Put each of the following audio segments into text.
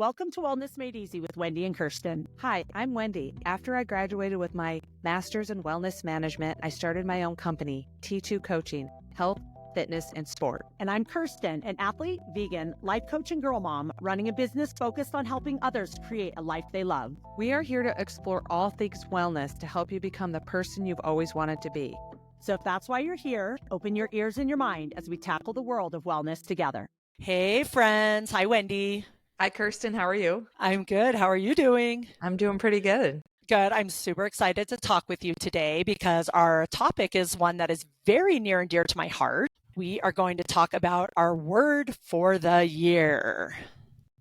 Welcome to Wellness Made Easy with Wendy and Kirsten. Hi, I'm Wendy. After I graduated with my master's in wellness management, I started my own company, T2 Coaching, Health, Fitness, and Sport. And I'm Kirsten, an athlete, vegan, life coach, and girl mom, running a business focused on helping others create a life they love. We are here to explore all things wellness to help you become the person you've always wanted to be. So if that's why you're here, open your ears and your mind as we tackle the world of wellness together. Hey, friends. Hi, Wendy. Hi, Kirsten. How are you? I'm good. How are you doing? I'm doing pretty good. Good. I'm super excited to talk with you today because our topic is one that is very near and dear to my heart. We are going to talk about our word for the year.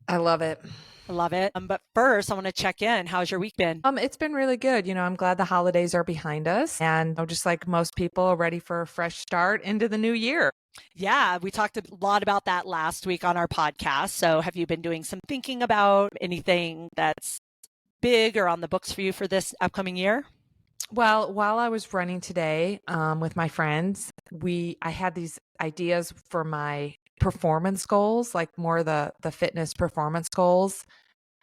I love it. I love it. But first, I want to check in. How's your week been? It's been really good. I'm glad the holidays are behind us, and just like most people, ready for a fresh start into the new year. Yeah, we talked a lot about that last week on our podcast. So have you been doing some thinking about anything that's big or on the books for you for this upcoming year? Well, while I was running today with my friends, I had these ideas for my performance goals, like more the fitness performance goals.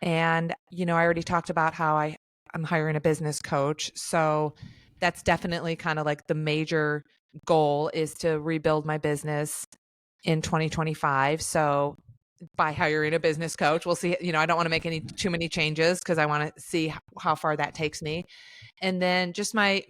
And, I already talked about how I'm hiring a business coach. So that's definitely kind of like the major goal is to rebuild my business in 2025. So by hiring a business coach, we'll see, I don't want to make too many changes because I want to see how far that takes me. And then just my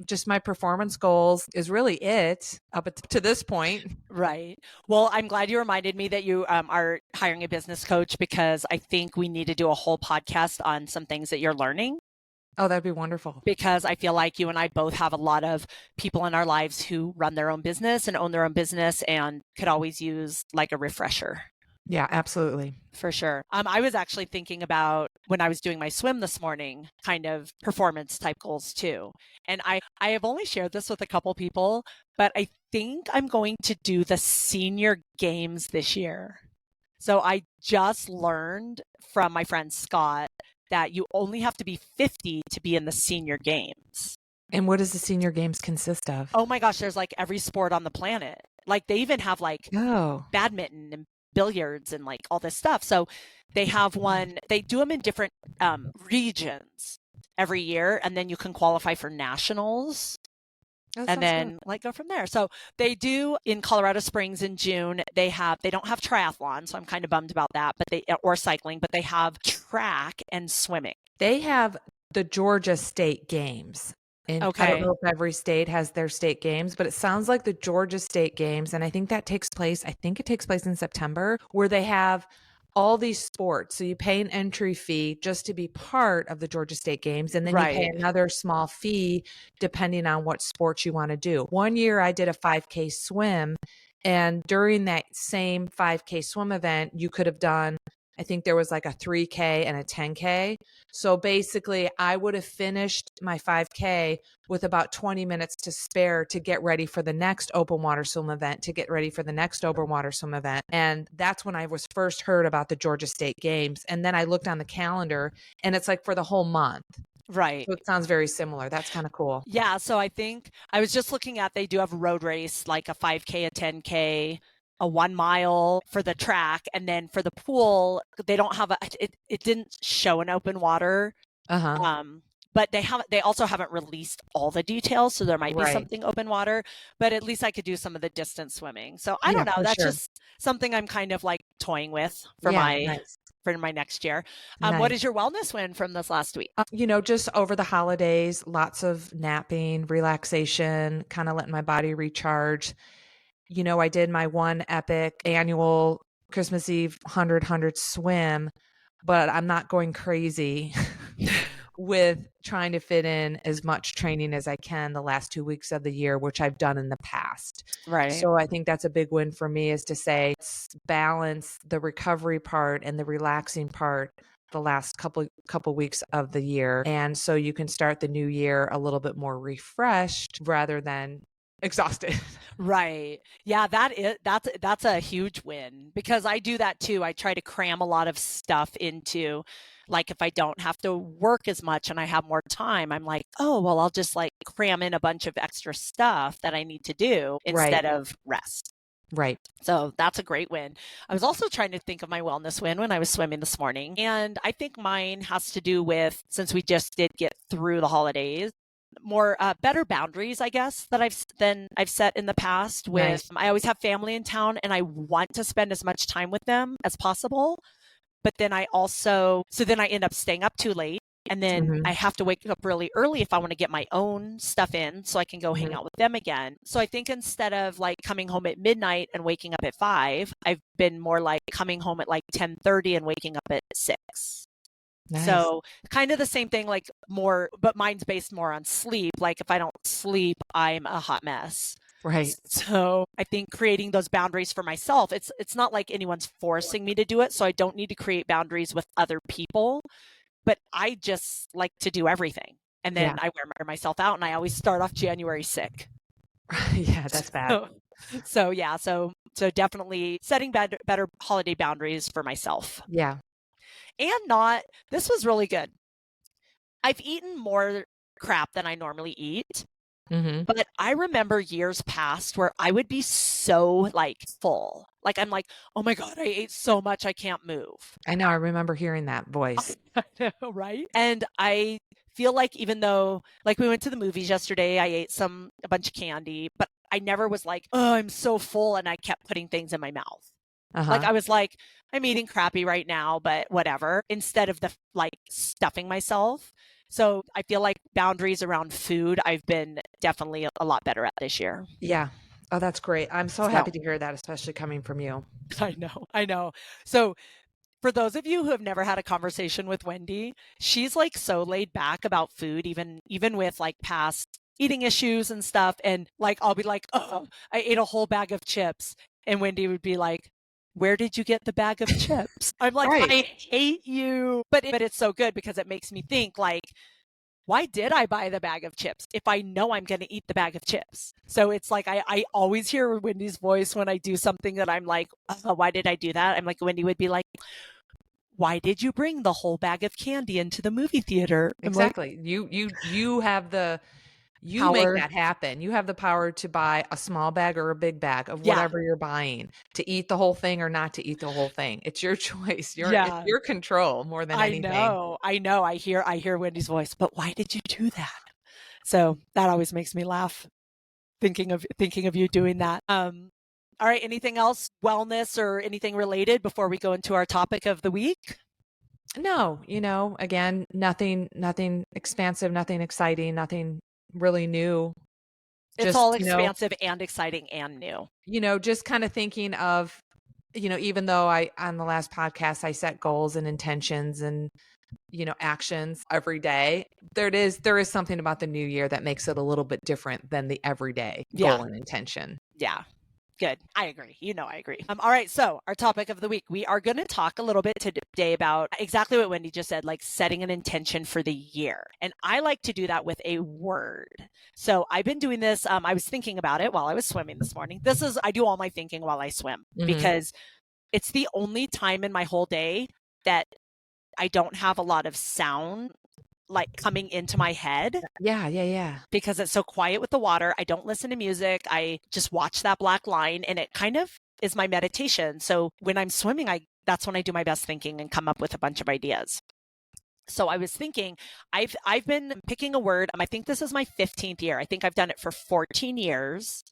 performance goals is really it up to this point. Right. Well, I'm glad you reminded me that you are hiring a business coach because I think we need to do a whole podcast on some things that you're learning. Oh, that'd be wonderful. Because I feel like you and I both have a lot of people in our lives who run their own business and own their own business and could always use like a refresher. Yeah, absolutely. For sure. I was actually thinking about when I was doing my swim this morning, kind of performance type goals too. And I have only shared this with a couple people, but I think I'm going to do the senior games this year. So I just learned from my friend Scott that you only have to be 50 to be in the senior games. And what does the senior games consist of? Oh my gosh, there's like every sport on the planet. Like they even have like badminton and billiards and like all this stuff. So they have one, they do them in different regions every year. And then you can qualify for nationals. And then good. Like go from there. So they do in Colorado Springs in June, they don't have triathlon. So I'm kind of bummed about that, or cycling, but they have track and swimming. They have the Georgia State Games. And I don't know if every state has their state games, but it sounds like the Georgia State Games. And I think it takes place in September, where they have all these sports. So you pay an entry fee just to be part of the Georgia State Games. And then you pay another small fee depending on what sports you want to do. One year I did a 5K swim. And during that same 5K swim event, you could have done, I think there was like a 3K and a 10K. So basically I would have finished my 5K with about 20 minutes to spare to get ready for the next open water swim event, And that's when I was first heard about the Georgia State Games. And then I looked on the calendar and it's like for the whole month. Right. So it sounds very similar. That's kind of cool. Yeah. So I think I was just looking at, they do have a road race, like a 5K, a 10K, a 1 mile for the track. And then for the pool, they don't have it didn't show an open water. But they also haven't released all the details. So there might be something open water, but at least I could do some of the distance swimming. So I don't know. That's just something I'm kind of like toying with for my next year. What is your wellness win from this last week? Just over the holidays, lots of napping, relaxation, kind of letting my body recharge. I did my one epic annual Christmas Eve 100 swim, but I'm not going crazy with trying to fit in as much training as I can the last 2 weeks of the year, which I've done in the past. Right. So I think that's a big win for me, is to say, balance the recovery part and the relaxing part the last couple weeks of the year. And so you can start the new year a little bit more refreshed rather than exhausted. Right. Yeah, that's a huge win, because I do that too. I try to cram a lot of stuff into, like, if I don't have to work as much and I have more time, I'm like, oh, well, I'll just like cram in a bunch of extra stuff that I need to do instead of rest. Right. So that's a great win. I was also trying to think of my wellness win when I was swimming this morning. And I think mine has to do with, since we just did get through the holidays, more better boundaries, I guess, that I've set in the past with, Nice. I always have family in town and I want to spend as much time with them as possible. But then then I end up staying up too late. And then I have to wake up really early if I want to get my own stuff in so I can go hang out with them again. So I think instead of like coming home at midnight and waking up at 5, I've been more like coming home at like 10:30 and waking up at 6. Nice. So kind of the same thing, like more, but mine's based more on sleep. Like if I don't sleep, I'm a hot mess. Right. So I think creating those boundaries for myself, it's not like anyone's forcing me to do it. So I don't need to create boundaries with other people, but I just like to do everything. And then I wear myself out and I always start off January sick. Yeah, that's bad. So definitely setting better holiday boundaries for myself. Yeah. And this was really good. I've eaten more crap than I normally eat. But I remember years past where I would be so like full. Like I'm like, oh my God, I ate so much I can't move. I know. I remember hearing that voice. I know, right? And I feel like even though like we went to the movies yesterday, I ate a bunch of candy, but I never was like, oh, I'm so full. And I kept putting things in my mouth. Like I was like, I'm eating crappy right now, but whatever, instead of like stuffing myself. So I feel like boundaries around food, I've been definitely a lot better at this year. Yeah. Oh, that's great. I'm so happy to hear that, especially coming from you. I know. So for those of you who have never had a conversation with Wendy, she's like so laid back about food, even with like past eating issues and stuff. And like, I'll be like, oh, I ate a whole bag of chips. And Wendy would be like, where did you get the bag of chips? I'm like, I hate you. But it's so good because it makes me think like, why did I buy the bag of chips if I know I'm going to eat the bag of chips? So it's like, I always hear Wendy's voice when I do something that I'm like, oh, why did I do that? I'm like, Wendy would be like, why did you bring the whole bag of candy into the movie theater? Exactly. You have you power. Make that happen. You have the power to buy a small bag or a big bag of whatever you're buying, to eat the whole thing or not to eat the whole thing. It's your choice. It's your control more than anything. I know. I hear Wendy's voice, but why did you do that? So that always makes me laugh thinking of you doing that. All right. Anything else, wellness or anything related before we go into our topic of the week? No, again, nothing expansive, nothing exciting, nothing really new. It's all expansive and exciting and new. Just kind of thinking of, even though on the last podcast, I set goals and intentions and, actions every day, there is something about the new year that makes it a little bit different than the everyday goal and intention. Yeah. Good. I agree. I agree. All right. So our topic of the week, we are going to talk a little bit today about exactly what Wendy just said, like setting an intention for the year. And I like to do that with a word. So I've been doing this. I was thinking about it while I was swimming this morning. I do all my thinking while I swim because it's the only time in my whole day that I don't have a lot of sound like coming into my head. Yeah. Because it's so quiet with the water. I don't listen to music. I just watch that black line and it kind of is my meditation. So when I'm swimming, that's when I do my best thinking and come up with a bunch of ideas. So I was thinking, I've been picking a word. I think this is my 15th year. I think I've done it for 14 years.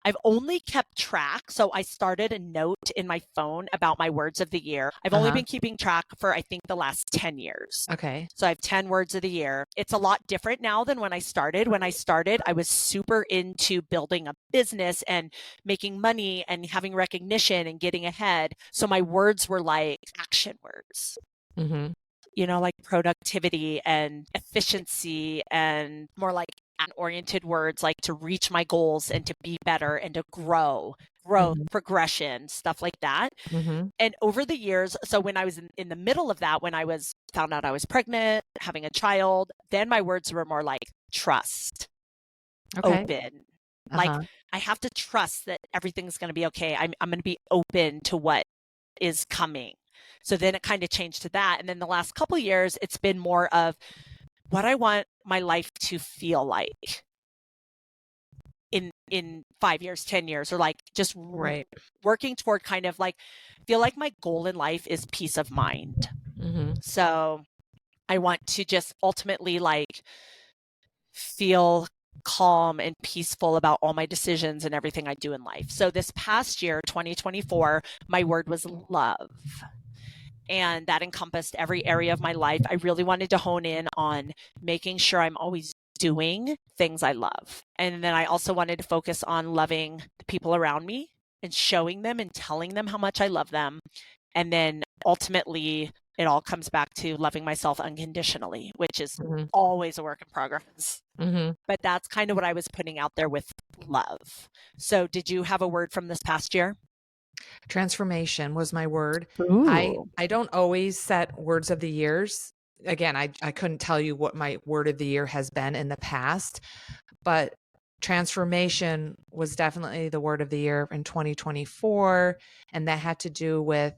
I've only kept track. So I started a note in my phone about my words of the year. I've only been keeping track for, I think, the last 10 years. Okay. So I have 10 words of the year. It's a lot different now than when I started. When I started, I was super into building a business and making money and having recognition and getting ahead. So my words were like action words. Like productivity and efficiency and more like oriented words, like to reach my goals and to be better and to grow, progression, stuff like that. And over the years, so when I was in the middle of that, when I found out I was pregnant, having a child, then my words were more like trust, open. Like I have to trust that everything's going to be okay. I'm going to be open to what is coming. So then it kind of changed to that. And then the last couple of years, it's been more of what I want my life to feel like in 5 years, 10 years, or like just Right. working toward kind of like, feel like my goal in life is peace of mind. So I want to just ultimately like feel calm and peaceful about all my decisions and everything I do in life. So this past year, 2024, my word was love. And that encompassed every area of my life. I really wanted to hone in on making sure I'm always doing things I love. And then I also wanted to focus on loving the people around me and showing them and telling them how much I love them. And then ultimately, it all comes back to loving myself unconditionally, which is always a work in progress. But that's kind of what I was putting out there with love. So did you have a word from this past year? Transformation was my word. Ooh. I don't always set words of the years. Again, I couldn't tell you what my word of the year has been in the past, but transformation was definitely the word of the year in 2024. And that had to do with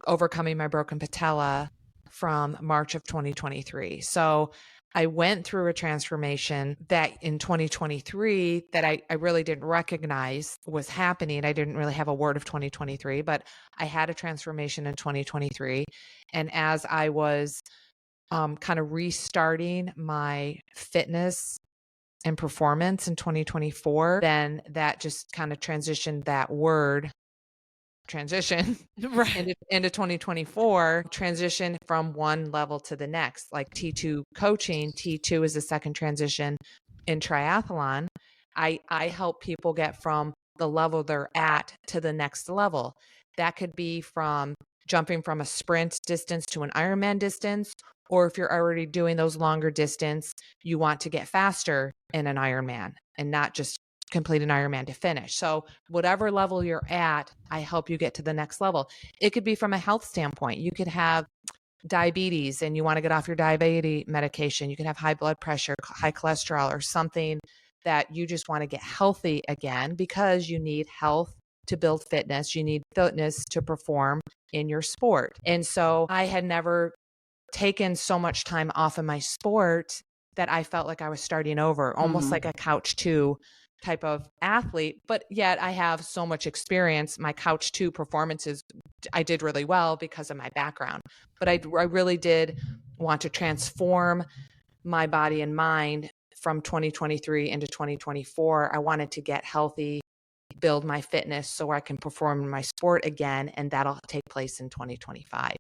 overcoming my broken patella from March of 2023. So I went through a transformation that in 2023 that I really didn't recognize was happening. I didn't really have a word of 2023, but I had a transformation in 2023. And as I was kind of restarting my fitness and performance in 2024, then that just kind of transitioned that word transition Right. into 2024, transition from one level to the next, like T2 coaching. T2 is the second transition in triathlon. I help people get from the level they're at to the next level. That could be from jumping from a sprint distance to an Ironman distance, or if you're already doing those longer distance, you want to get faster in an Ironman and not just complete an Ironman to finish. So whatever level you're at, I help you get to the next level. It could be from a health standpoint. You could have diabetes and you want to get off your diabetes medication. You can have high blood pressure, high cholesterol, or something that you just want to get healthy again because you need health to build fitness. You need fitness to perform in your sport. And so I had never taken so much time off of my sport that I felt like I was starting over, almost like a couch two type of athlete, but yet I have so much experience. My couch two performances, I did really well because of my background, but I really did want to transform my body and mind from 2023 into 2024. I wanted to get healthy, build my fitness so I can perform in my sport again, and that'll take place in 2025.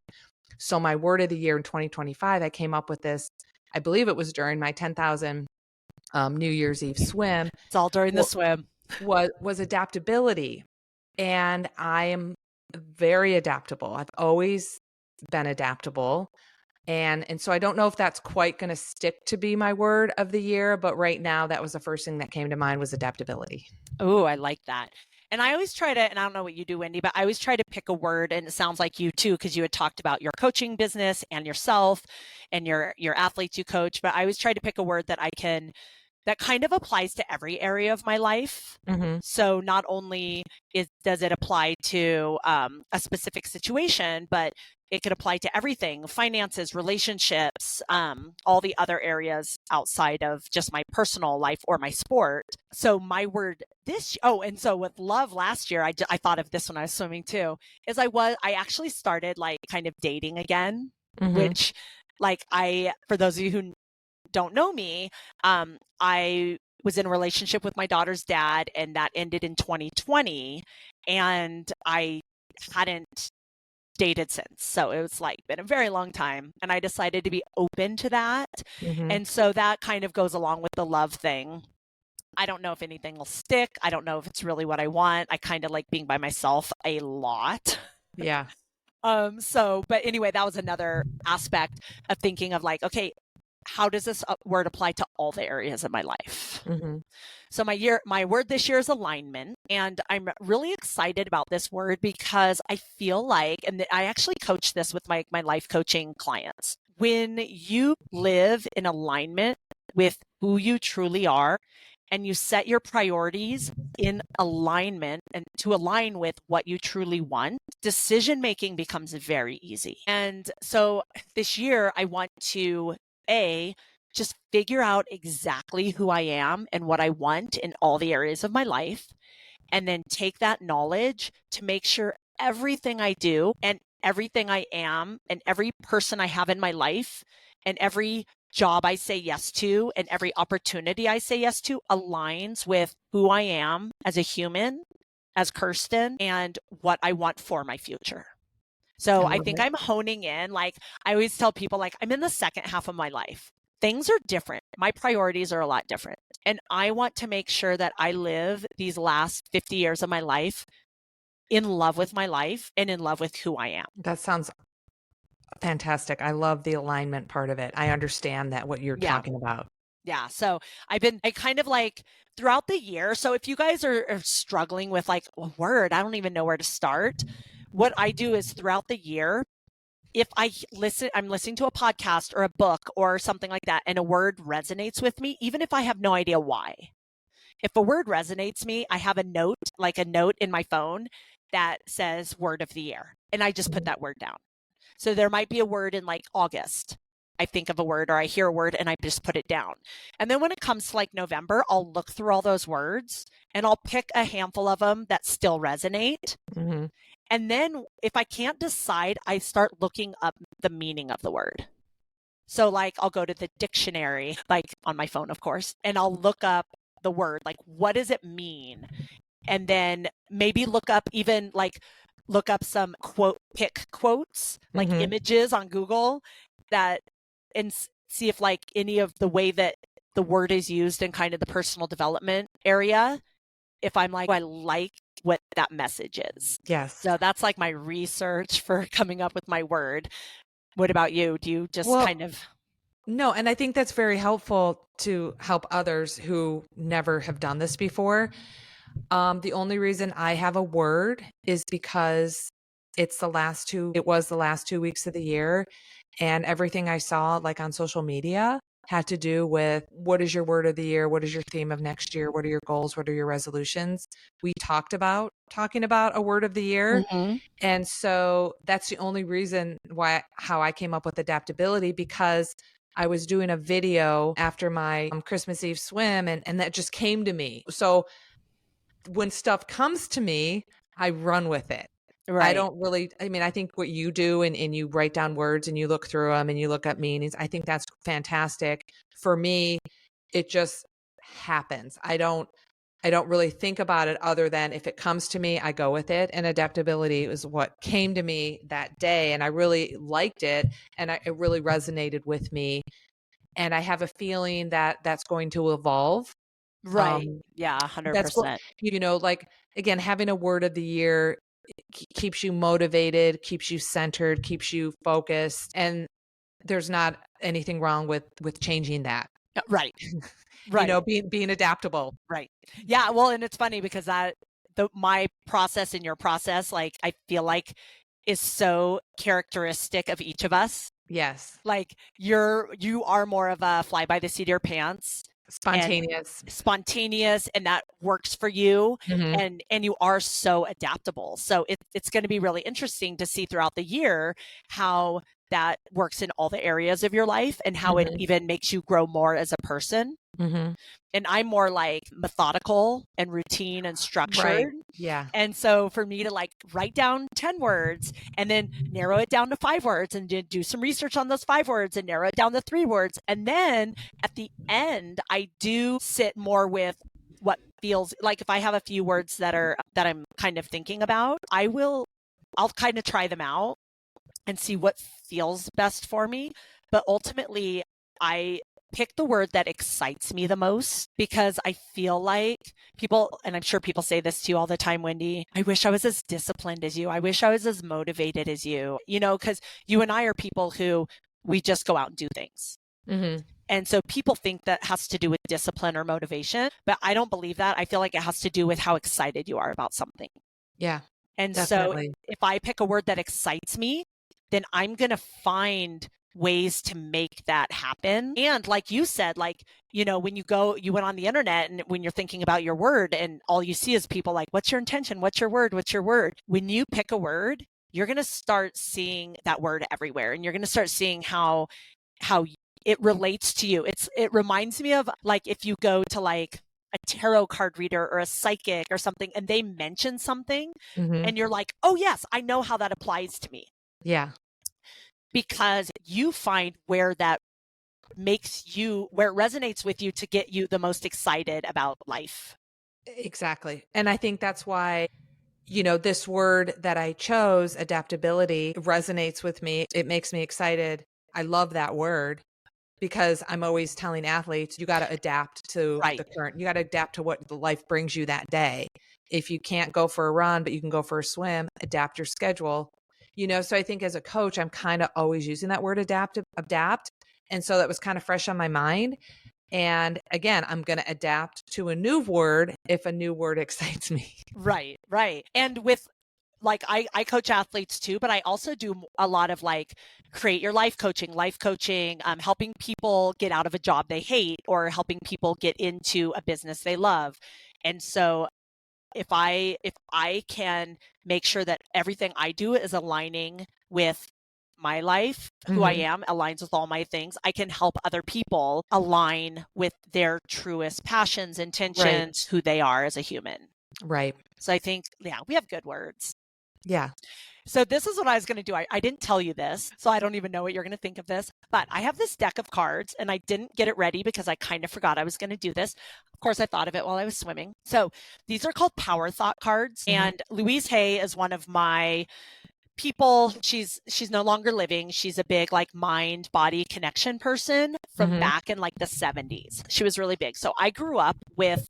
So my word of the year in 2025, I came up with this, I believe it was during my 10,000 New Year's Eve swim. It's all during the swim. Was adaptability. And I am very adaptable. I've always been adaptable. And so I don't know if that's quite going to stick to be my word of the year, but right now that was the first thing that came to mind was adaptability. Oh, I like that. And I always try to, and I don't know what you do, Wendy, but I always try to pick a word, and it sounds like you too, because you had talked about your coaching business and yourself and your athletes you coach. But I always try to pick a word that that kind of applies to every area of my life. So not only does it apply to a specific situation, but it could apply to everything: finances, relationships, all the other areas outside of just my personal life or my sport. So my word and so with love last year, I thought of this when I was swimming too, is I actually started like kind of dating again, which like for those of you who don't know me, I was in a relationship with my daughter's dad, and that ended in 2020, and I hadn't dated since. So it was like been a very long time, and I decided to be open to that. And so that kind of goes along with the love thing. I don't know if anything will stick. I don't know if it's really what I want. I kind of like being by myself a lot. Yeah. But anyway, that was another aspect of thinking of like, okay, how does this word apply to all the areas of my life? So my word this year is alignment. And I'm really excited about this word because I feel like, and I actually coach this with my life coaching clients. When you live in alignment with who you truly are, and you set your priorities in alignment and to align with what you truly want, decision making becomes very easy. And so this year I want to just figure out exactly who I am and what I want in all the areas of my life. And then take that knowledge to make sure everything I do and everything I am and every person I have in my life and every job I say yes to and every opportunity I say yes to aligns with who I am as a human, as Kirsten, and what I want for my future. So I think I'm honing in. Like I always tell people, like I'm in the second half of my life. Things are different. My priorities are a lot different. And I want to make sure that I live these last 50 years of my life in love with my life and in love with who I am. That sounds fantastic. I love the alignment part of it. I understand that what you're talking about. Yeah. So I kind of like throughout the year. So if you guys are struggling with like a word, I don't even know where to start. What I do is throughout the year, if I'm listening to a podcast or a book or something like that, and a word resonates with me, even if I have no idea why. If a word resonates me, I have a note in my phone that says word of the year. And I just put that word down. So there might be a word in like August. I think of a word or I hear a word and I just put it down. And then when it comes to like November, I'll look through all those words and I'll pick a handful of them that still resonate. Mm-hmm. And then if I can't decide, I start looking up the meaning of the word. So like I'll go to the dictionary, like on my phone, of course, and I'll look up the word, like what does it mean? And then maybe look up some pick quotes, like images on Google and see if like any of the way that the word is used in kind of the personal development area, if I'm like, I like what that message is. Yes. So that's like my research for coming up with my word. What about you? Do you just kind of... No, and I think that's very helpful to help others who never have done this before. The only reason I have a word is because it was the last 2 weeks of the year, and everything I saw like on social media had to do with what is your word of the year? What is your theme of next year? What are your goals? What are your resolutions? We talked about talking about a word of the year. Mm-hmm. And so that's the only reason how I came up with adaptability, because I was doing a video after my Christmas Eve swim and that just came to me. So when stuff comes to me, I run with it. Right. I don't really, I think what you do and you write down words and you look through them and you look up meanings, I think that's fantastic. For me, it just happens. I don't really think about it other than if it comes to me, I go with it. And adaptability is what came to me that day. And I really liked it. And it really resonated with me. And I have a feeling that that's going to evolve. Right. Yeah, 100%. Like, again, having a word of the year keeps you motivated, keeps you centered, keeps you focused. And there's not anything wrong with changing that. Right. Right. Being adaptable. Right. Yeah. Well, and it's funny because my process and your process, like I feel like is so characteristic of each of us. Yes. Like you are more of a fly by the seat of your pants. Spontaneous, and that works for you. Mm-hmm. And you are so adaptable. So it's going to be really interesting to see throughout the year how that works in all the areas of your life and how it even makes you grow more as a person. Mm-hmm. And I'm more like methodical and routine and structured. Right. Yeah. And so for me to like write down 10 words and then narrow it down to 5 words and do some research on those 5 words and narrow it down to 3 words. And then at the end, I do sit more with what feels like, if I have a few words that I'm kind of thinking about, I'll kind of try them out and see what feels best for me. But ultimately, I pick the word that excites me the most, because I feel like people, and I'm sure people say this to you all the time, Wendy, I wish I was as disciplined as you. I wish I was as motivated as you, because you and I are people who we just go out and do things. Mm-hmm. And so people think that has to do with discipline or motivation, but I don't believe that. I feel like it has to do with how excited you are about something. Yeah. And definitely. So if I pick a word that excites me, then I'm going to find ways to make that happen. And like you said, like, when you went on the internet and when you're thinking about your word and all you see is people like, what's your intention? What's your word? What's your word? When you pick a word, you're going to start seeing that word everywhere. And you're going to start seeing how it relates to you. It reminds me of like if you go to like a tarot card reader or a psychic or something and they mention something and you're like, oh yes, I know how that applies to me. Yeah. Because you find where that where it resonates with you to get you the most excited about life. Exactly. And I think that's why, this word that I chose, adaptability, resonates with me. It makes me excited. I love that word because I'm always telling athletes, you got to adapt to the current, you got to adapt to what the life brings you that day. If you can't go for a run, but you can go for a swim, adapt your schedule. So I think as a coach, I'm kind of always using that word adapt. And so that was kind of fresh on my mind. And again, I'm going to adapt to a new word if a new word excites me. Right. And with like, I coach athletes too, but I also do a lot of like create your life coaching, helping people get out of a job they hate or helping people get into a business they love. And so if I can make sure that everything I do is aligning with my life, who I am, aligns with all my things, I can help other people align with their truest passions, intentions, who they are as a human. Right. So I think, we have good words. Yeah. So this is what I was going to do. I didn't tell you this, so I don't even know what you're going to think of this, but I have this deck of cards and I didn't get it ready because I kind of forgot I was going to do this. Of course, I thought of it while I was swimming. So these are called Power Thought cards. And Louise Hay is one of my people. She's no longer living. She's a big like mind body connection person from back in like the 70s. She was really big. So I grew up with,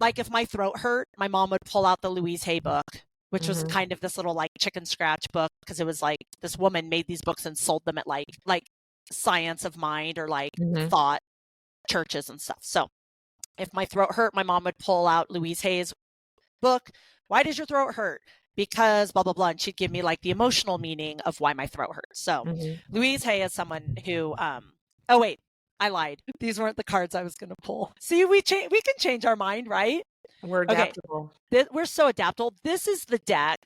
like, if my throat hurt, my mom would pull out the Louise Hay book, which was kind of this little like chicken scratch book, because it was like this woman made these books and sold them at like Science of Mind or like thought churches and stuff. So if my throat hurt, my mom would pull out Louise Hay's book. Why does your throat hurt? Because blah, blah, blah. And she'd give me like the emotional meaning of why my throat hurts. So Louise Hay is someone who, oh wait, I lied. These weren't the cards I was going to pull. See, we can change our mind, right? We're adaptable. Okay. We're so adaptable. This is the deck.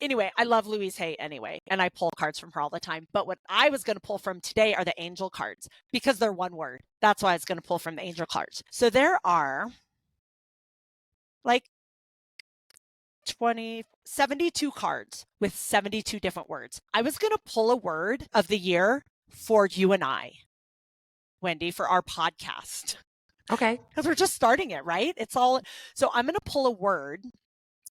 Anyway, I love Louise Hay anyway, and I pull cards from her all the time. But what I was going to pull from today are the angel cards because they're one word. That's why I was going to pull from the angel cards. So there are like 72 cards with 72 different words. I was going to pull a word of the year for you and I, Wendy, for our podcast. Okay. Because we're just starting it, right? So I'm going to pull a word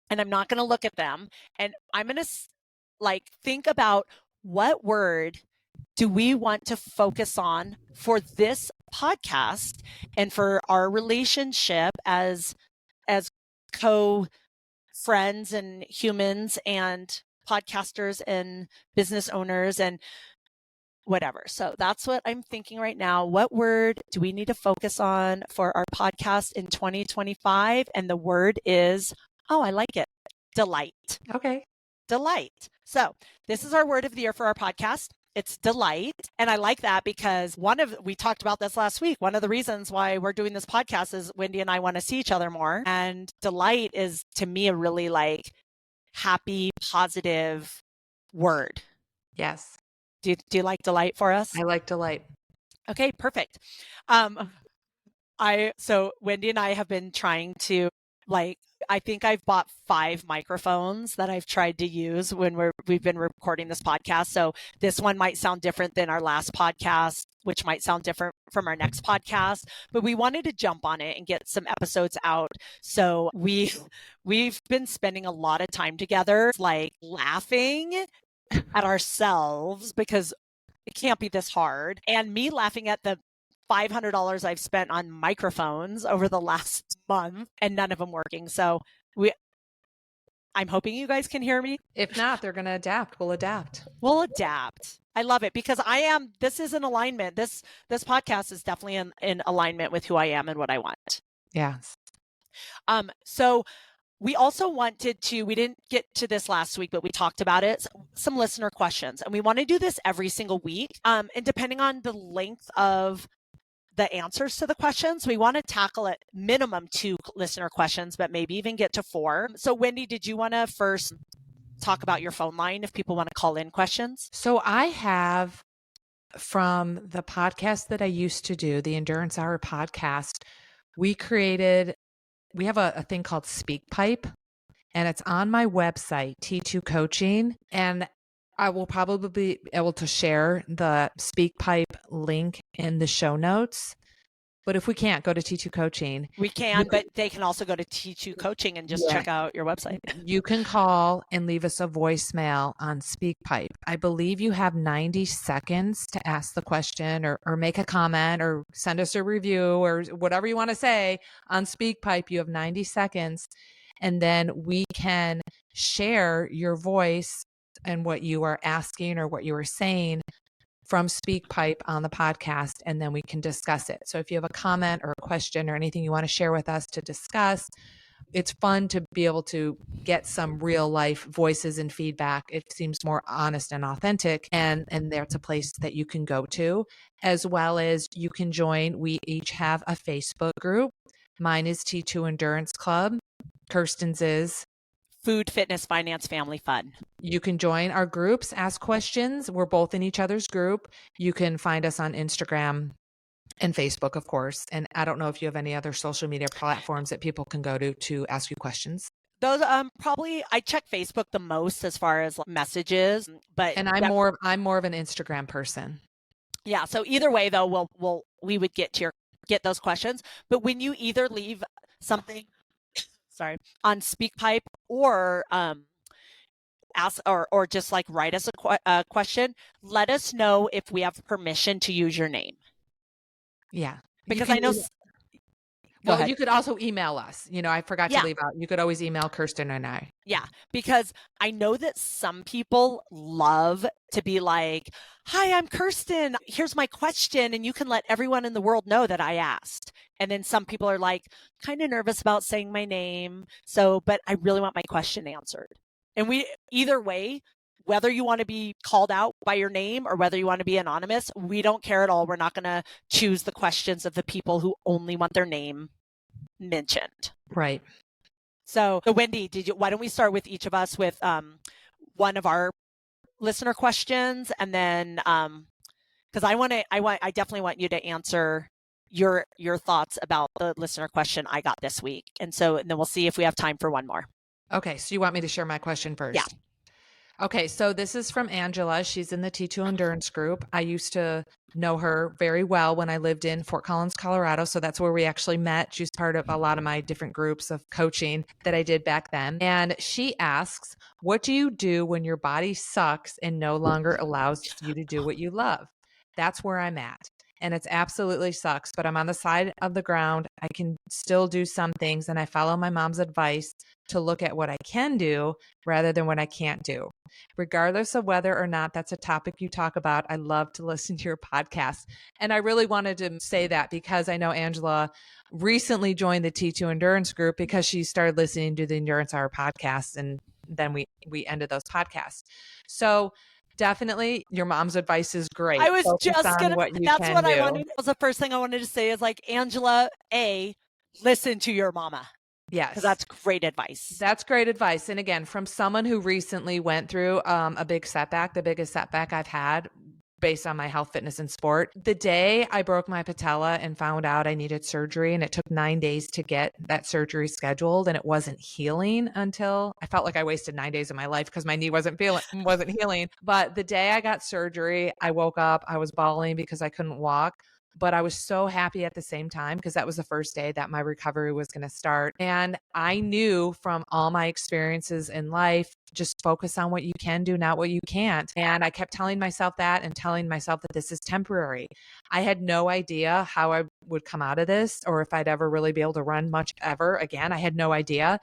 and I'm not going to look at them. And I'm going to think about what word do we want to focus on for this podcast and for our relationship as co-friends and humans and podcasters and business owners and whatever. So that's what I'm thinking right now. What word do we need to focus on for our podcast in 2025? And the word is, I like it, delight. Okay. Delight. So this is our word of the year for our podcast. It's delight. And I like that because we talked about this last week. One of the reasons why we're doing this podcast is Wendy and I want to see each other more. And delight is, to me, a really like happy, positive word. Yes. Do you like delight for us? I like delight. Okay, perfect. So Wendy and I have been trying to I think I've bought 5 microphones that I've tried to use when we've been recording this podcast. So this one might sound different than our last podcast, which might sound different from our next podcast, but we wanted to jump on it and get some episodes out. So we've been spending a lot of time together, like laughing at ourselves because it can't be this hard. And me laughing at the $500 I've spent on microphones over the last month and none of them working. So I'm hoping you guys can hear me. If not, they're going to adapt. We'll adapt. I love it because this is in alignment. This podcast is definitely in alignment with who I am and what I want. Yes. So we also we didn't get to this last week, but we talked about it, some listener questions. And we want to do this every single week. And depending on the length of the answers to the questions, we want to tackle at minimum 2 listener questions, but maybe even get to 4. So Wendy, did you want to first talk about your phone line if people want to call in questions? So I have from the podcast that I used to do, the Endurance Hour podcast, we have a thing called SpeakPipe, and it's on my website, T2 Coaching. And I will probably be able to share the SpeakPipe link in the show notes. But if we can't, go to T2 Coaching. We can, but they can also go to T2 Coaching and just check out your website. You can call and leave us a voicemail on SpeakPipe. I believe you have 90 seconds to ask the question or make a comment or send us a review or whatever you want to say on SpeakPipe. You have 90 seconds, and then we can share your voice and what you are asking or what you are saying from SpeakPipe on the podcast, and then we can discuss it. So if you have a comment or a question or anything you want to share with us to discuss, it's fun to be able to get some real life voices and feedback. It seems more honest and authentic, and there's a place that you can go to, as well as you can join. We each have a Facebook group. Mine is T2 Endurance Club. Kirsten's is Food, Fitness, Finance, Family Fun. You can join our groups, ask questions. We're both in each other's group. You can find us on Instagram and Facebook, of course. And I don't know if you have any other social media platforms that people can go to ask you questions. Those probably I check Facebook the most as far as messages, but I'm more of an Instagram person. Yeah, so either way though, we would get those questions. But when you either leave something on SpeakPipe or ask or just like write us a question, let us know if we have permission to use your name. Yeah. Because I know you could also email us. I forgot to leave out. You could always email Kirsten and I. Yeah, because I know that some people love to be like, "Hi, I'm Kirsten. Here's my question." And you can let everyone in the world know that I asked. And then some people are like kind of nervous about saying my name. But I really want my question answered. And either way, whether you want to be called out by your name or whether you want to be anonymous, we don't care at all. We're not going to choose the questions of the people who only want their name mentioned. Right. So Wendy, why don't we start with each of us with one of our listener questions, and then because I definitely want you to answer your thoughts about the listener question I got this week, and then we'll see if we have time for one more. Okay, so you want me to share my question first? Yeah. Okay, so this is from Angela. She's in the T2 Endurance group. I used to know her very well when I lived in Fort Collins, Colorado. So that's where we actually met. She's part of a lot of my different groups of coaching that I did back then. And she asks, what do you do when your body sucks and no longer allows you to do what you love? That's where I'm at. And it's absolutely sucks, but I'm on the side of the ground. I can still do some things, and I follow my mom's advice to look at what I can do rather than what I can't do. Regardless of whether or not that's a topic you talk about, I love to listen to your podcast. And I really wanted to say that because I know Angela recently joined the T2 Endurance group because she started listening to the Endurance Hour podcast, and then we ended those podcasts. So definitely your mom's advice is great. I was just gonna, that's what I wanted. That was the first thing I wanted to say is like, Angela, listen to your mama. Yes. Because that's great advice. That's great advice. And again, from someone who recently went through a big setback, the biggest setback I've had based on my health, fitness, and sport. The day I broke my patella and found out I needed surgery, and it took 9 days to get that surgery scheduled, and it wasn't healing until I felt like I wasted 9 days of my life because my knee wasn't healing. But the day I got surgery, I woke up, I was bawling because I couldn't walk. But I was so happy at the same time because that was the first day that my recovery was going to start. And I knew from all my experiences in life, just focus on what you can do, not what you can't. And I kept telling myself that and telling myself that this is temporary. I had no idea how I would come out of this or if I'd ever really be able to run much ever again. I had no idea.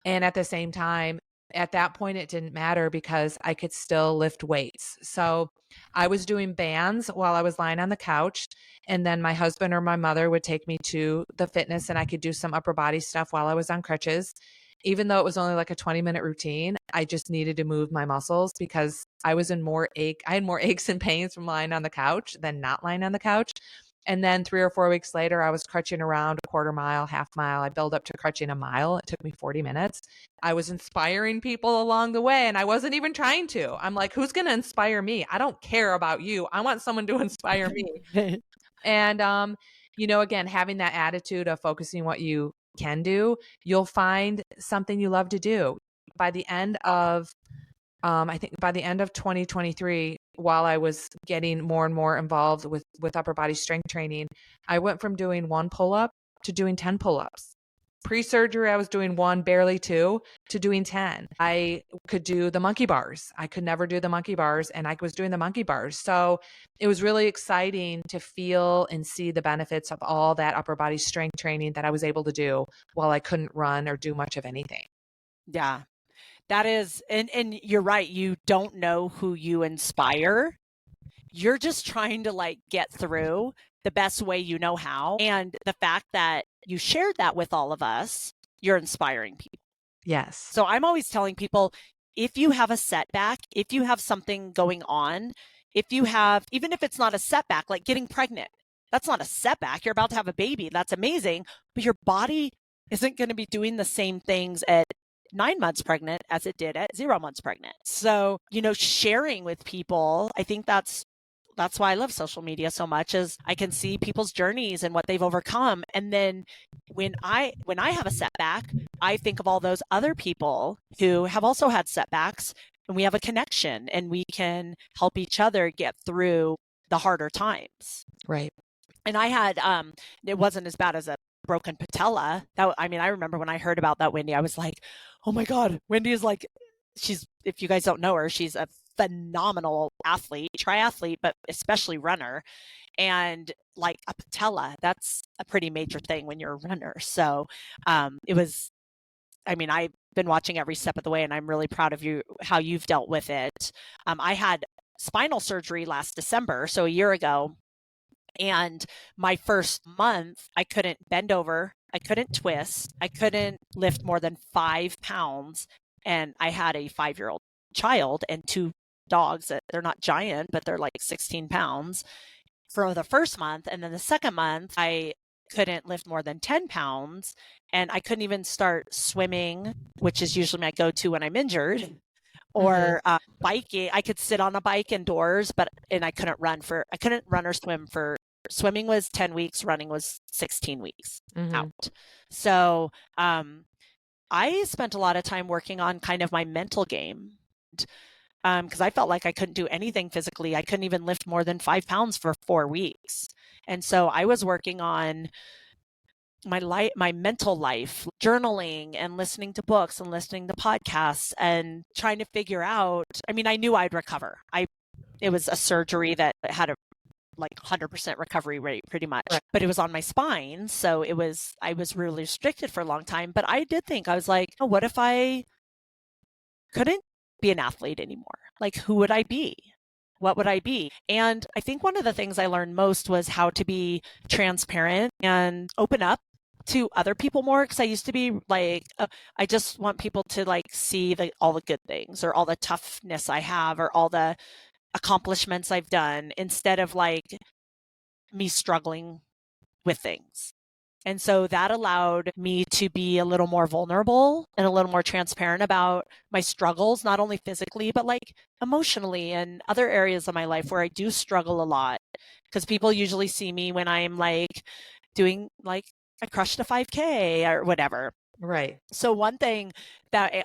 And at the same time, at that point, it didn't matter because I could still lift weights. So I was doing bands while I was lying on the couch. And then my husband or my mother would take me to the fitness and I could do some upper body stuff while I was on crutches. Even though it was only like a 20-minute routine, I just needed to move my muscles because I was I had more aches and pains from lying on the couch than not lying on the couch. And then 3 or 4 weeks later, I was crutching around a quarter mile, half mile. I built up to crutching a mile. It took me 40 minutes. I was inspiring people along the way, and I wasn't even trying to. I'm like, who's going to inspire me? I don't care about you. I want someone to inspire me. And, again, having that attitude of focusing what you can do, you'll find something you love to do. By the end of, I think by the end of 2023, while I was getting more and more involved with upper body strength training, I went from doing 1 pull-up to doing 10 pull-ups. Pre-surgery, I was doing 1, barely 2, to doing 10. I could do the monkey bars. I could never do the monkey bars, and I was doing the monkey bars. So it was really exciting to feel and see the benefits of all that upper body strength training that I was able to do while I couldn't run or do much of anything. Yeah, that is, and you're right. You don't know who you inspire. You're just trying to get through the best way you know how. And the fact that you shared that with all of us, you're inspiring people. Yes. So I'm always telling people, if you have a setback, if you have something going on, even if it's not a setback, like getting pregnant, that's not a setback. You're about to have a baby. That's amazing. But your body isn't going to be doing the same things at 9 months pregnant as it did at 0 months pregnant. So, sharing with people, I think that's why I love social media so much, is I can see people's journeys and what they've overcome. And then when I have a setback, I think of all those other people who have also had setbacks, and we have a connection and we can help each other get through the harder times. Right. And I had, it wasn't as bad as a broken patella. I remember when I heard about that, Wendy, I was like, oh my God, Wendy is if you guys don't know her, she's a phenomenal athlete, triathlete, but especially runner. And like a patella, that's a pretty major thing when you're a runner. So I've been watching every step of the way, and I'm really proud of you, how you've dealt with it. I had spinal surgery last December, so a year ago. And my first month, I couldn't bend over, I couldn't twist, I couldn't lift more than 5 pounds. And I had a 5-year-old child and 2 dogs that they're not giant, but they're like 16 pounds for the first month. And then the second month, I couldn't lift more than 10 pounds. And I couldn't even start swimming, which is usually my go-to when I'm injured, or biking. I could sit on a bike indoors, and I couldn't run or swim for, swimming was 10 weeks, running was 16 weeks out. So I spent a lot of time working on kind of my mental game, because I felt like I couldn't do anything physically. I couldn't even lift more than 5 pounds for 4 weeks. And so I was working on my mental life, journaling and listening to books and listening to podcasts and trying to figure out, I knew I'd recover. It was a surgery that had a 100% recovery rate pretty much, right. But it was on my spine. So I was really restricted for a long time, but I did think, I was like, oh, what if I couldn't be an athlete anymore? Like, who would I be? What would I be? And I think one of the things I learned most was how to be transparent and open up to other people more. Because I used to be like, I just want people to see all the good things, or all the toughness I have, or all the accomplishments I've done, instead of me struggling with things. And so that allowed me to be a little more vulnerable and a little more transparent about my struggles, not only physically, but emotionally, and other areas of my life where I do struggle a lot. Because people usually see me when I'm doing I crushed a 5K or whatever. Right. So one thing that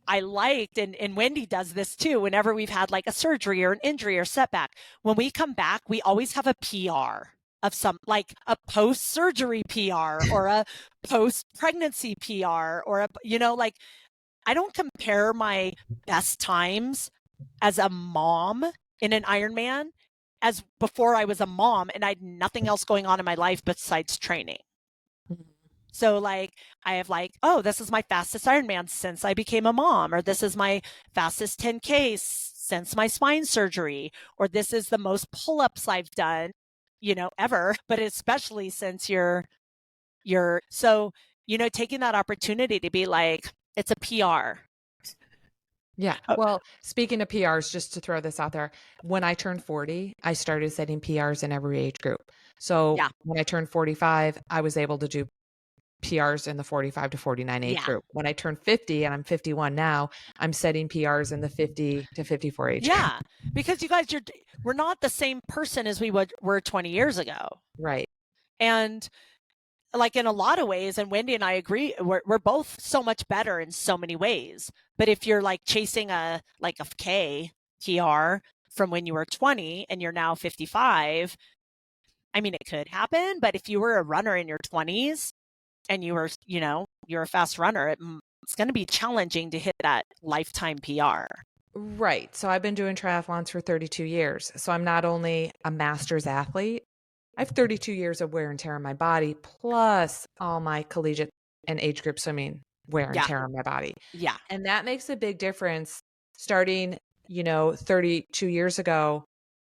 I liked, and Wendy does this too, whenever we've had a surgery or an injury or setback, when we come back, we always have a PR of some, a post-surgery PR or a post-pregnancy PR, or I don't compare my best times as a mom in an Ironman as before I was a mom and I had nothing else going on in my life besides training. So I have oh, this is my fastest Ironman since I became a mom, or this is my fastest 10K since my spine surgery, or this is the most pull-ups I've done, ever, but especially since you're so, taking that opportunity to be it's a PR. Yeah. Well, speaking of PRs, just to throw this out there, when I turned 40, I started setting PRs in every age group. So Yeah. when I turned 45, I was able to do PRs in the 45 to 49 age Yeah. group. When I turned 50, and I'm 51 now, I'm setting PRs in the 50 to 54 age group. Yeah. Because you guys, we're not the same person as we were 20 years ago. Right. And like in a lot of ways, and Wendy and I agree, we're both so much better in so many ways. But if you're like chasing a K PR from when you were 20 and you're now 55, I mean, it could happen. But if you were a runner in your 20s and you were, you're a fast runner, it's going to be challenging to hit that lifetime PR. Right. So I've been doing triathlons for 32 years. So I'm not only a master's athlete, I have 32 years of wear and tear on my body, plus all my collegiate and age group swimming wear and tear on my body. Yeah. And that makes a big difference starting, 32 years ago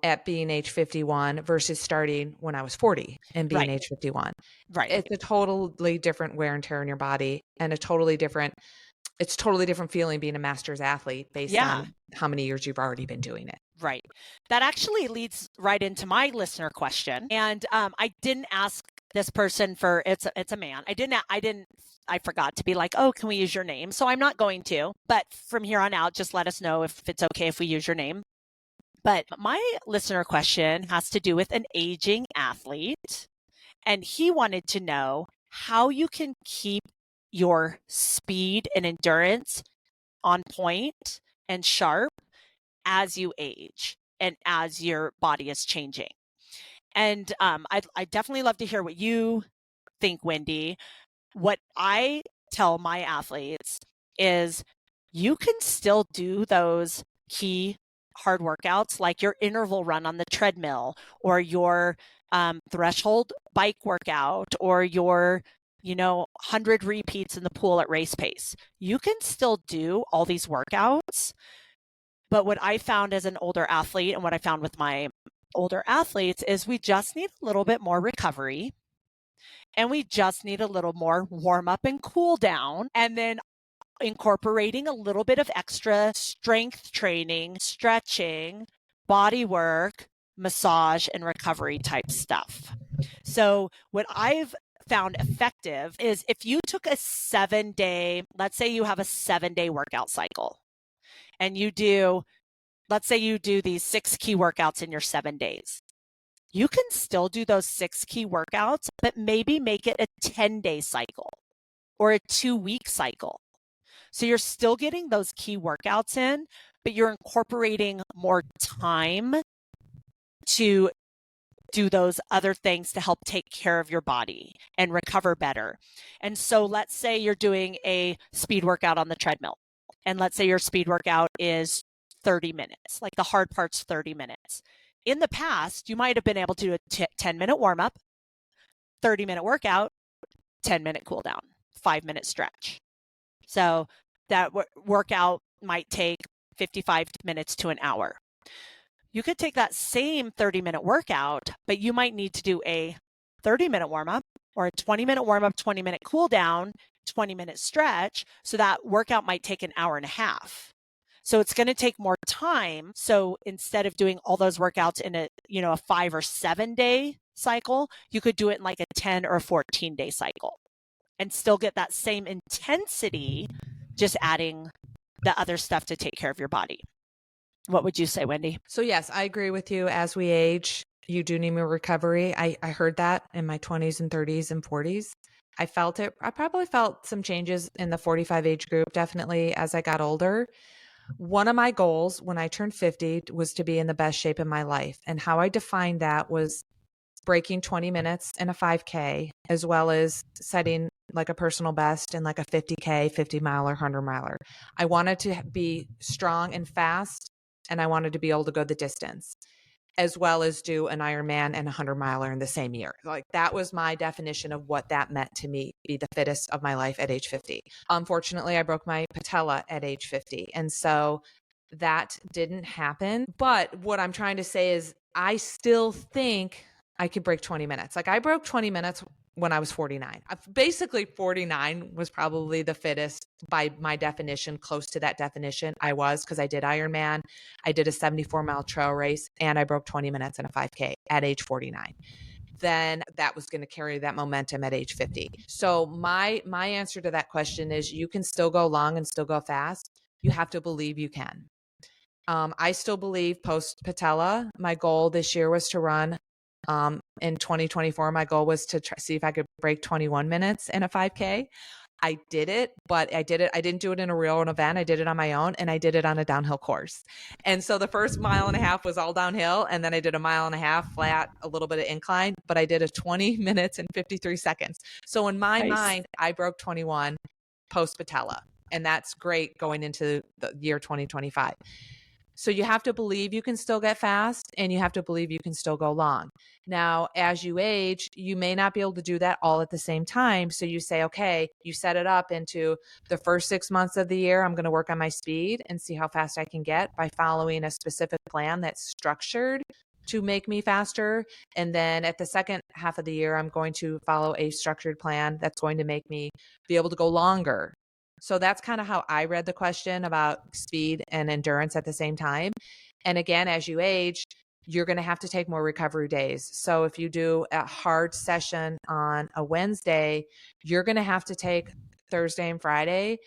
at being age 51 versus starting when I was 40 and being age 51. Right. It's a totally different wear and tear on your body and it's totally different feeling being a master's athlete based on how many years you've already been doing it. Right. That actually leads right into my listener question. And I didn't ask this person for it's a man. I forgot to be like, oh, can we use your name? So I'm not going to. But from here on out, just let us know if it's okay if we use your name. But my listener question has to do with an aging athlete. And he wanted to know how you can keep your speed and endurance on point and sharp as you age and as your body is changing. And I definitely love to hear what you think, Wendy. What I tell my athletes is you can still do those key hard workouts like your interval run on the treadmill or your threshold bike workout or your 100 repeats in the pool at race pace. You can still do all these workouts. But what I found as an older athlete and what I found with my older athletes is we just need a little bit more recovery and we just need a little more warm up and cool down. And then incorporating a little bit of extra strength training, stretching, body work, massage, and recovery type stuff. So what I've found effective is if you took a 7-day, let's say you have a 7-day workout cycle and let's say you do these 6 key workouts in your 7 days. You can still do those 6 key workouts, but maybe make it a 10-day cycle or a 2-week cycle. So you're still getting those key workouts in, but you're incorporating more time to do those other things to help take care of your body and recover better. And so let's say you're doing a speed workout on the treadmill. And let's say your speed workout is 30 minutes, like the hard part's 30 minutes. In the past, you might have been able to do a 10-minute warm-up, 30-minute workout, 10-minute cool down, 5-minute stretch. So that workout might take 55 minutes to an hour. You could take that same 30-minute workout, but you might need to do a 30-minute warm-up or a 20-minute warm-up, 20-minute cool down, 20-minute stretch. So that workout might take an hour and a half. So it's going to take more time. So instead of doing all those workouts in a 5 or 7 day cycle, you could do it in like a 10 or 14-day cycle and still get that same intensity, just adding the other stuff to take care of your body. What would you say, Wendy? So yes, I agree with you. As we age, you do need more recovery. I heard that in my 20s and 30s and 40s. I felt it. I probably felt some changes in the 45 age group, definitely as I got older. One of my goals when I turned 50 was to be in the best shape of my life. And how I defined that was breaking 20 minutes in a 5K, as well as setting like a personal best in like a 50K, 50 miler, 100 miler. I wanted to be strong and fast, and I wanted to be able to go the distance, as well as do an Ironman and a 100 miler in the same year. Like that was my definition of what that meant to me, be the fittest of my life at age 50. Unfortunately, I broke my patella at age 50. And so that didn't happen. But what I'm trying to say is I still think I could break 20 minutes. Like I broke 20 minutes when I was 49. Basically 49 was probably the fittest by my definition, close to that definition I was, because I did Ironman, I did a 74-mile trail race, and I broke 20 minutes in a 5K at age 49. Then that was going to carry that momentum at age 50. So my answer to that question is you can still go long and still go fast. You have to believe you can. I still believe post patella, my goal this year was to run in 2024. My goal was to see if I could break 21 minutes in a 5K. I did it, but I didn't do it in a real event. I did it on my own, and I did it on a downhill course. And so the first mile and a half was all downhill. And then I did a mile and a half flat, a little bit of incline, but I did a 20 minutes and 53 seconds. So in my mind, I broke 21 post patella, and that's great going into the year 2025. So you have to believe you can still get fast, and you have to believe you can still go long. Now, as you age, you may not be able to do that all at the same time. So you say, okay, you set it up into the first 6 months of the year, I'm going to work on my speed and see how fast I can get by following a specific plan that's structured to make me faster. And then at the second half of the year, I'm going to follow a structured plan that's going to make me be able to go longer. So that's kind of how I read the question about speed and endurance at the same time. And again, as you age, you're going to have to take more recovery days. So if you do a hard session on a Wednesday, you're going to have to take Thursday and Friday,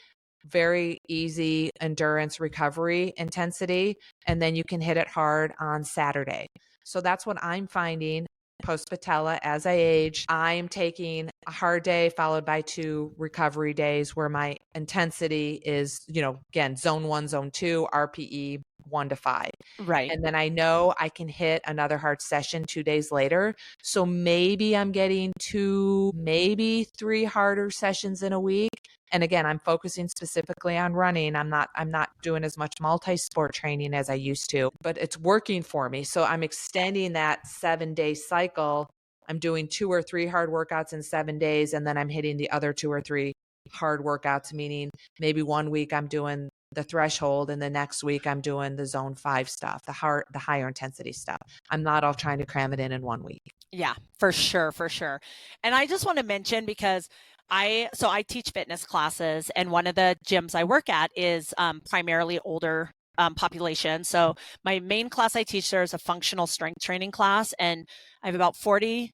very easy endurance recovery intensity, and then you can hit it hard on Saturday. So that's what I'm finding post patella. As I age, I am taking a hard day followed by 2 recovery days where my intensity is, again, zone 1, zone 2, RPE 1 to 5. Right. And then I know I can hit another hard session 2 days later. So maybe I'm getting 2, maybe 3 harder sessions in a week. And again, I'm focusing specifically on running. I'm not doing as much multi-sport training as I used to, but it's working for me. So I'm extending that 7-day cycle. I'm doing 2 or 3 hard workouts in 7 days, and then I'm hitting the other 2 or 3 hard workouts, meaning maybe one week I'm doing the threshold and the next week I'm doing the zone 5 stuff, the higher intensity stuff. I'm not all trying to cram it in one week. Yeah, for sure. For sure. And I just want to mention, because I teach fitness classes, and one of the gyms I work at is primarily older population. So my main class I teach there is a functional strength training class, and I have about 40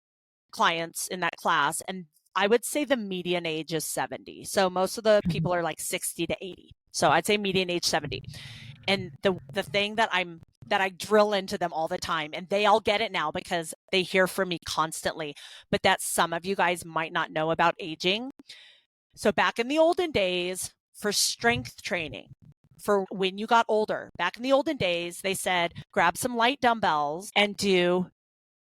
clients in that class. And I would say the median age is 70. So most of the people are like 60 to 80. So I'd say median age 70. And the thing that I drill into them all the time, and they all get it now because they hear from me constantly, but that some of you guys might not know about aging. So back in the olden days, for strength training, for when you got older, back in the olden days, they said, grab some light dumbbells and do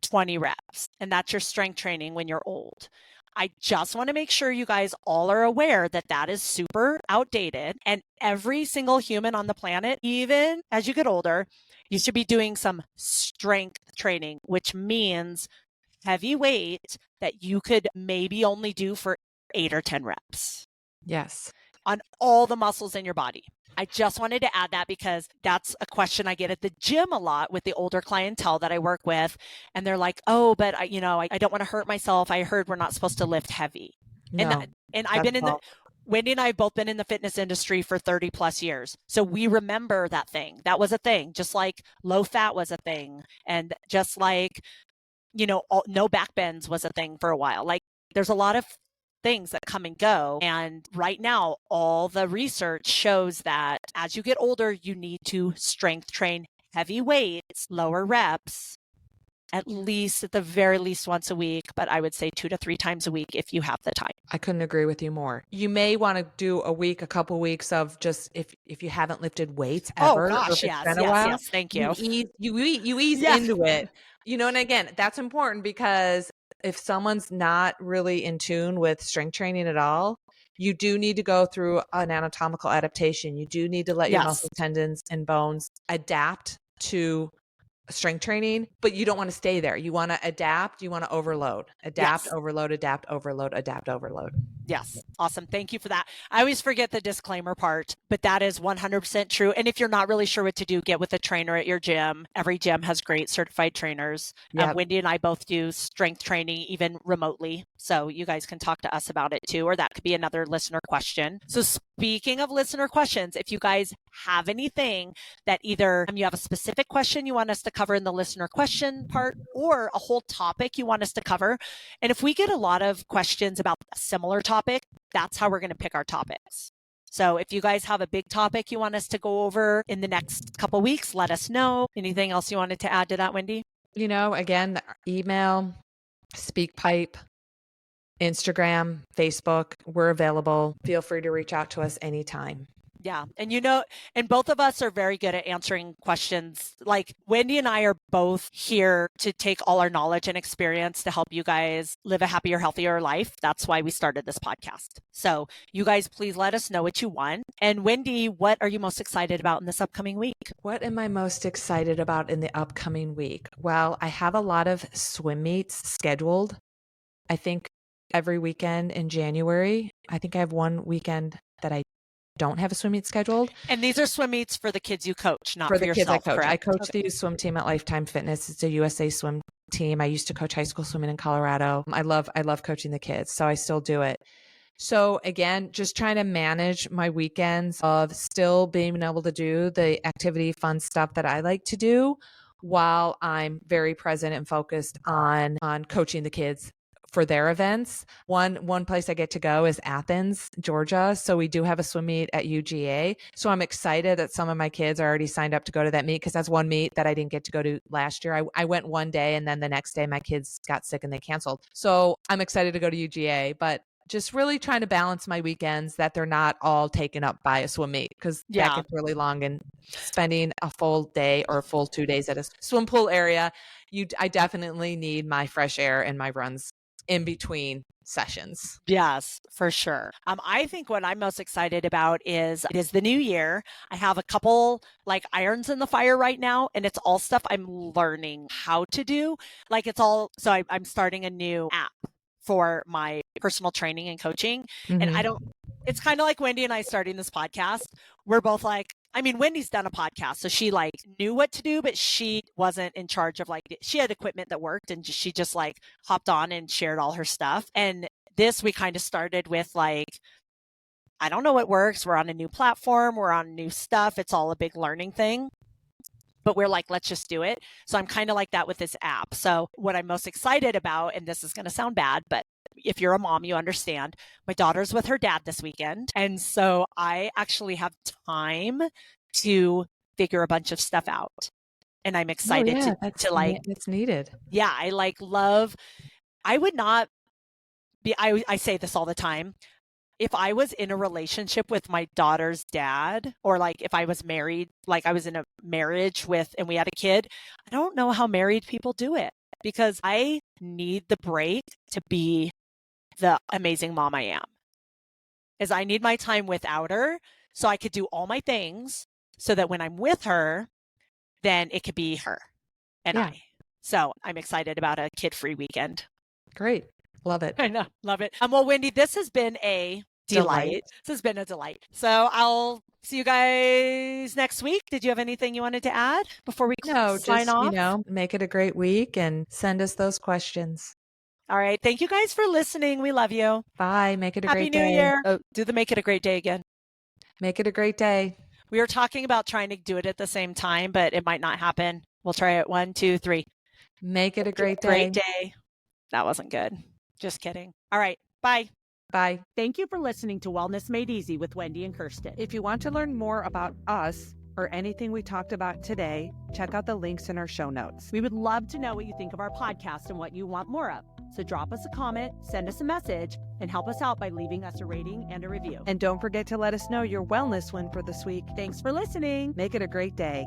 20 reps. And that's your strength training when you're old. I just want to make sure you guys all are aware that that is super outdated, and every single human on the planet, even as you get older, you should be doing some strength training, which means heavy weight that you could maybe only do for 8 or 10 reps. Yes. On all the muscles in your body. I just wanted to add that because that's a question I get at the gym a lot with the older clientele that I work with. And they're like, oh, but I don't want to hurt myself. I heard we're not supposed to lift heavy. No, and I've been Wendy and I have both been in the fitness industry for 30 plus years. So we remember that thing. That was a thing, just like low fat was a thing. And just like, no back bends was a thing for a while. Like there's a lot of things that come and go. And right now, all the research shows that as you get older, you need to strength train heavy weights, lower reps, at the very least once a week, but I would say 2 to 3 times a week if you have the time. I couldn't agree with you more. You may want to do a couple weeks of just if you haven't lifted weights ever. Oh gosh, yes, thank you. You ease into it. And again, that's important because if someone's not really in tune with strength training at all, you do need to go through an anatomical adaptation. You do need to let your muscle tendons and bones adapt to strength training, but you don't want to stay there. You want to adapt. You want to overload, adapt, overload, adapt, overload, adapt, overload. Yes. Awesome. Thank you for that. I always forget the disclaimer part, but that is 100% true. And if you're not really sure what to do, get with a trainer at your gym. Every gym has great certified trainers. Yep. Wendy and I both do strength training, even remotely. So you guys can talk to us about it too, or that could be another listener question. So speaking of listener questions, if you guys have anything that either you have a specific question you want us to cover in the listener question part, or a whole topic you want us to cover, and if we get a lot of questions about a similar topic, that's how we're going to pick our topics. So if you guys have a big topic you want us to go over in the next couple of weeks, let us know. Anything else you wanted to add to that, Wendy? Again, email, SpeakPipe, Instagram, Facebook, we're available. Feel free to reach out to us anytime. Yeah. And and both of us are very good at answering questions. Like Wendy and I are both here to take all our knowledge and experience to help you guys live a happier, healthier life. That's why we started this podcast. So you guys, please let us know what you want. And Wendy, what are you most excited about in this upcoming week? What am I most excited about in the upcoming week? Well, I have a lot of swim meets scheduled. I think every weekend in January. I think I have one weekend that I don't have a swim meet scheduled. And these are swim meets for the kids you coach, not for the yourself, kids I coach. Correct? I coach the swim team at Lifetime Fitness. It's a USA swim team. I used to coach high school swimming in Colorado. I love coaching the kids, so I still do it. So again, just trying to manage my weekends of still being able to do the activity, fun stuff that I like to do while I'm very present and focused on coaching the kids for their events. One place I get to go is Athens, Georgia. So we do have a swim meet at UGA. So I'm excited that some of my kids are already signed up to go to that meet, because that's one meet that I didn't get to go to last year. I went one day, and then the next day my kids got sick and they canceled. So I'm excited to go to UGA, but just really trying to balance my weekends that they're not all taken up by a swim meet, because that gets really long, and spending a full day or a full 2 days at a swim pool area, I definitely need my fresh air and my runs in between sessions. Yes, for sure. I think what I'm most excited about is it is the new year. I have a couple irons in the fire right now, and it's all stuff I'm learning how to do. I'm starting a new app for my personal training and coaching. Mm-hmm. And it's kind of like Wendy and I starting this podcast. We're both Wendy's done a podcast, so she knew what to do, but she wasn't in charge of she had equipment that worked, and she just hopped on and shared all her stuff. And this, we kind of started with I don't know what works. We're on a new platform. We're on new stuff. It's all a big learning thing. But we're let's just do it. So I'm kind of like that with this app. So what I'm most excited about, and this is going to sound bad, but if you're a mom, you understand, my daughter's with her dad this weekend. And so I actually have time to figure a bunch of stuff out. And I'm excited it's needed. Yeah. I would not be, I say this all the time. If I was in a relationship with my daughter's dad, or if I was married, I was in a marriage and we had a kid, I don't know how married people do it, because I need the break to be the amazing mom I am. I need my time without her so I could do all my things, so that when I'm with her, then it could be her and I. So I'm excited about a kid-free weekend. Great. Love it. I know. Love it. Well, Wendy, this has been a delight. This has been a delight. So I'll see you guys next week. Did you have anything you wanted to add before we sign off? Make it a great week and send us those questions. All right. Thank you guys for listening. We love you. Bye. Make it a great day. Happy New Year. Oh, do the make it a great day again. Make it a great day. We were talking about trying to do it at the same time, but it might not happen. We'll try it. 1, 2, 3. Make it a great day. Great day. That wasn't good. Just kidding. All right. Bye. Bye. Thank you for listening to Wellness Made Easy with Wendy and Kirsten. If you want to learn more about us or anything we talked about today, check out the links in our show notes. We would love to know what you think of our podcast and what you want more of. So drop us a comment, send us a message, and help us out by leaving us a rating and a review. And don't forget to let us know your wellness win for this week. Thanks for listening. Make it a great day.